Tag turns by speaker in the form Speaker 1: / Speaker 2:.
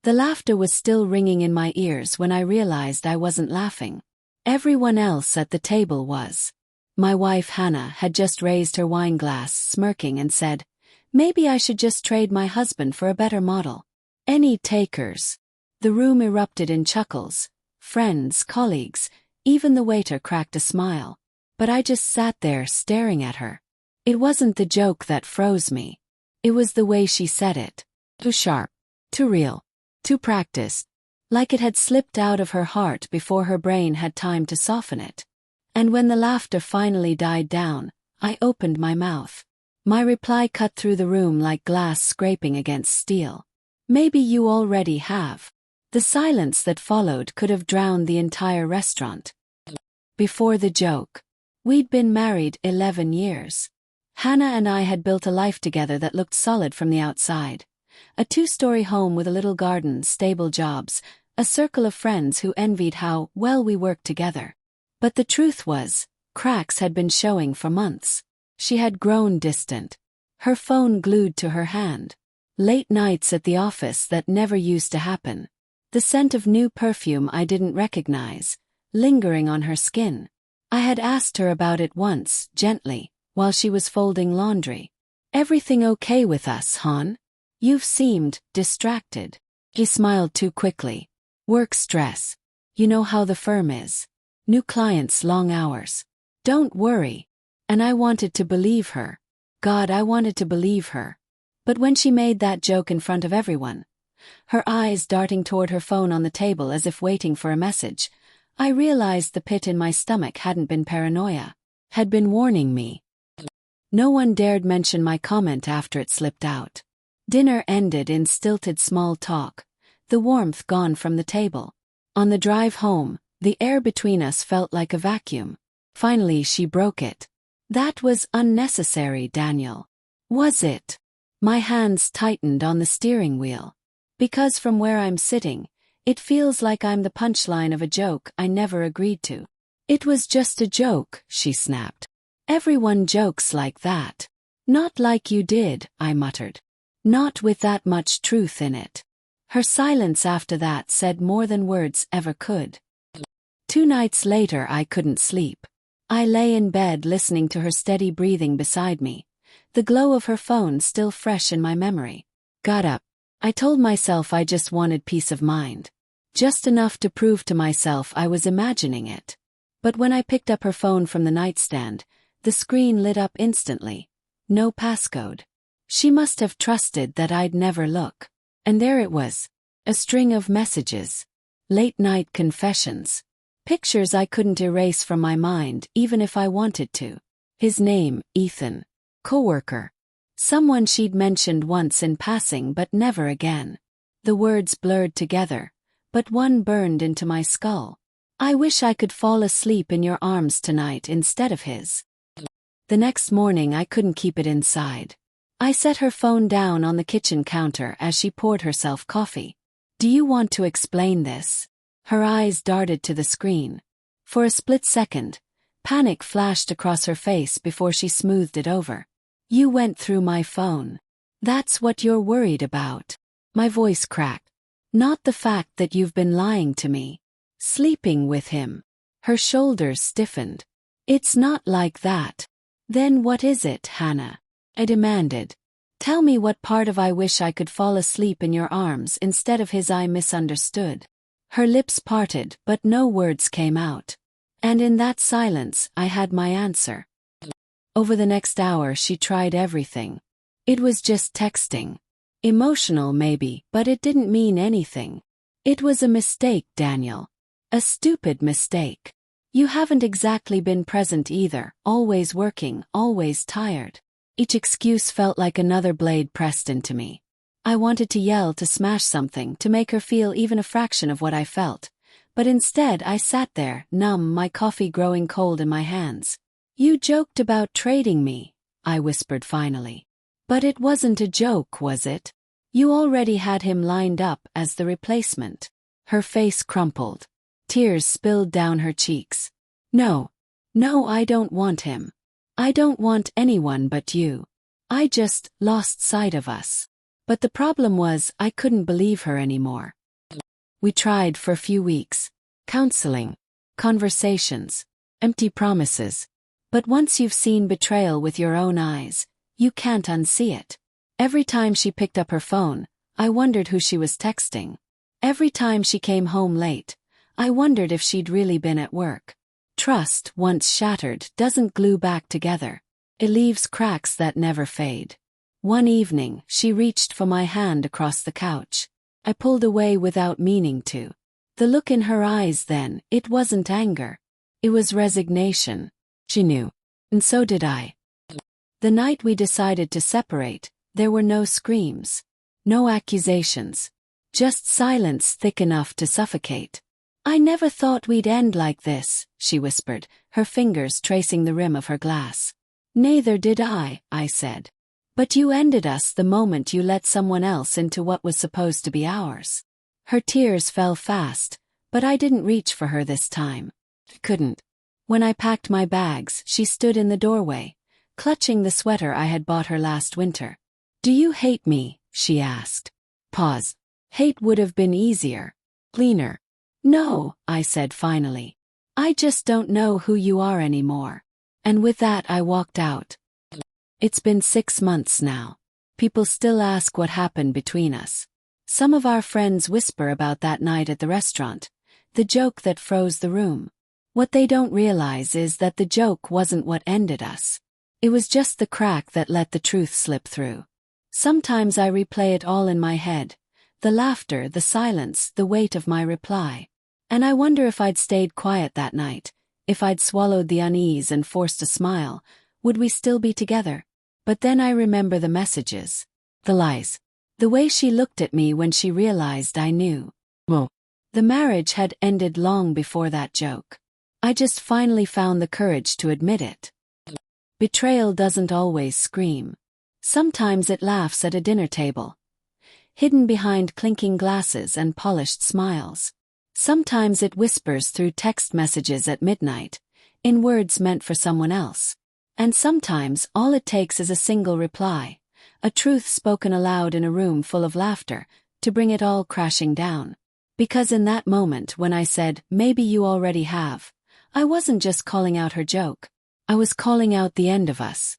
Speaker 1: The laughter was still ringing in my ears when I realized I wasn't laughing. Everyone else at the table was. My wife Hannah had just raised her wine glass, smirking, and said, "Maybe I should just trade my husband for a better model." Any takers? The room erupted in chuckles. Friends, colleagues, even the waiter cracked a smile. But I just sat there staring at her. It wasn't the joke that froze me. It was the way she said it. Too sharp. Too real. Too practiced. Like it had slipped out of her heart before her brain had time to soften it. And when the laughter finally died down, I opened my mouth. My reply cut through the room like glass scraping against steel. "Maybe you already have." The silence that followed could have drowned the entire restaurant. Before the joke, we'd been married 11 years. Hannah and I had built a life together that looked solid from the outside. A 2-story home with a little garden, stable jobs, a circle of friends who envied how well we worked together. But the truth was, cracks had been showing for months. She had grown distant. Her phone glued to her hand. Late nights at the office that never used to happen. The scent of new perfume I didn't recognize, lingering on her skin. I had asked her about it once, gently, while she was folding laundry. "Everything okay with us, hon? You've seemed distracted." He smiled too quickly. "Work stress. You know how the firm is. New clients, long hours. Don't worry." And I wanted to believe her. God, I wanted to believe her. But when she made that joke in front of everyone, her eyes darting toward her phone on the table as if waiting for a message, I realized the pit in my stomach hadn't been paranoia, had been warning me. No one dared mention my comment after it slipped out. Dinner ended in stilted small talk, the warmth gone from the table. On the drive home, the air between us felt like a vacuum. Finally she broke it. "That was unnecessary, Daniel." Was it? My hands tightened on the steering wheel. Because from where I'm sitting, it feels like I'm the punchline of a joke I never agreed to. "It was just a joke," she snapped. "Everyone jokes like that." "Not like you did," I muttered. "Not with that much truth in it." Her silence after that said more than words ever could. 2 nights later I couldn't sleep. I lay in bed listening to her steady breathing beside me, the glow of her phone still fresh in my memory. Got up. I told myself I just wanted peace of mind. Just enough to prove to myself I was imagining it. But when I picked up her phone from the nightstand, the screen lit up instantly. No passcode. She must have trusted that I'd never look. And there it was. A string of messages. Late-night confessions. Pictures I couldn't erase from my mind even if I wanted to. His name, Ethan. Coworker. Someone she'd mentioned once in passing but never again. The words blurred together, but one burned into my skull. "I wish I could fall asleep in your arms tonight instead of his." The next morning I couldn't keep it inside. I set her phone down on the kitchen counter as she poured herself coffee. "Do you want to explain this?" Her eyes darted to the screen. For a split second, panic flashed across her face before she smoothed it over. "You went through my phone. That's what you're worried about." My voice cracked. "Not the fact that you've been lying to me. Sleeping with him." Her shoulders stiffened. "It's not like that." "Then what is it, Hannah?" I demanded. "Tell me what part of I wish I could fall asleep in your arms instead of his I misunderstood." Her lips parted but no words came out. And in that silence I had my answer. Over the next hour she tried everything. It was just texting. Emotional maybe, but it didn't mean anything. "It was a mistake, Daniel. A stupid mistake. You haven't exactly been present either, always working, always tired." Each excuse felt like another blade pressed into me. I wanted to yell, to smash something, to make her feel even a fraction of what I felt. But instead I sat there, numb, my coffee growing cold in my hands. "You joked about trading me," I whispered finally. "But it wasn't a joke, was it? You already had him lined up as the replacement." Her face crumpled. Tears spilled down her cheeks. No, I don't want him. I don't want anyone but you. I just lost sight of us." But the problem was I couldn't believe her anymore. We tried for a few weeks. Counseling, conversations, empty promises. But once you've seen betrayal with your own eyes, you can't unsee it. Every time she picked up her phone, I wondered who she was texting. Every time she came home late, I wondered if she'd really been at work. Trust, once shattered, doesn't glue back together. It leaves cracks that never fade. One evening, she reached for my hand across the couch. I pulled away without meaning to. The look in her eyes then, it wasn't anger. It was resignation. She knew. And so did I. The night we decided to separate, there were no screams. No accusations. Just silence thick enough to suffocate. "I never thought we'd end like this," she whispered, her fingers tracing the rim of her glass. "Neither did I said. "But you ended us the moment you let someone else into what was supposed to be ours." Her tears fell fast, but I didn't reach for her this time. Couldn't. When I packed my bags, she stood in the doorway, clutching the sweater I had bought her last winter. "Do you hate me?" she asked. Pause. Hate would have been easier. Cleaner. "No," I said finally. "I just don't know who you are anymore." And with that I walked out. It's been 6 months now. People still ask what happened between us. Some of our friends whisper about that night at the restaurant, the joke that froze the room. What they don't realize is that the joke wasn't what ended us. It was just the crack that let the truth slip through. Sometimes I replay it all in my head, the laughter, the silence, the weight of my reply. And I wonder if I'd stayed quiet that night, if I'd swallowed the unease and forced a smile, would we still be together? But then I remember the messages, the lies, the way she looked at me when she realized I knew. Well, the marriage had ended long before that joke. I just finally found the courage to admit it. Betrayal doesn't always scream. Sometimes it laughs at a dinner table, hidden behind clinking glasses and polished smiles. Sometimes it whispers through text messages at midnight, in words meant for someone else. And sometimes all it takes is a single reply, a truth spoken aloud in a room full of laughter, to bring it all crashing down. Because in that moment when I said, "Maybe you already have," I wasn't just calling out her joke. I was calling out the end of us.